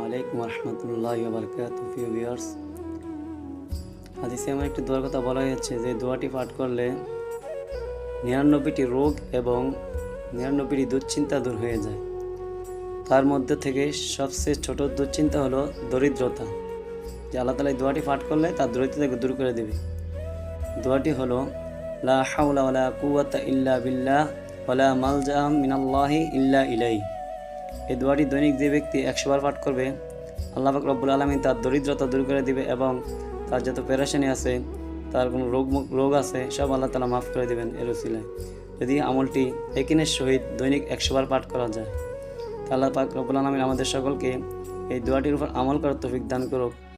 আলাইকুম রহমতুল্লাহি ওয়া বারাকাতুহু প্রিয় ভিউয়ার্স, হাদিসে এমন একটি দোয়ার কথা বলা হয়েছে যে দোয়াটি পাঠ করলে 99টি রোগ এবং 99টি দুশ্চিন্তা দূর হয়ে যায়। তার মধ্যে থেকে সবচেয়ে ছোট দুশ্চিন্তা হলো দরিদ্রতা, যে আল্লাহ তাআলা এই দোয়াটি পাঠ করলে তার দরিদ্রতাকে দূর করে দেবে। দোয়াটি হলো লা হাওলা ওয়ালা কুওয়াতা ইল্লা বিল্লাহ ওয়ালা মালজা মিনাল্লাহি ইল্লা ইলাইহি। এই দোয়াটি দৈনিক যে ব্যক্তি 100 বার পাঠ করবে, আল্লাহ পাক রব্বুল আলামিন তার দরিদ্রতা দূর করে দিবে এবং তার যত পেরেশানি আছে, তার কোনো রোগ আছে, সব আল্লাহ তাআলা মাফ করে দেবেন এর উসিলায়। যদি আমলটি ইয়াকিনের সহিত দৈনিক 100 বার পাঠ করা যায়, তা আল্লাহ পাক রব্বুল আলামিন আমাদের সকলকে এই দোয়াটির উপর আমল করার তৌফিক দান করুক।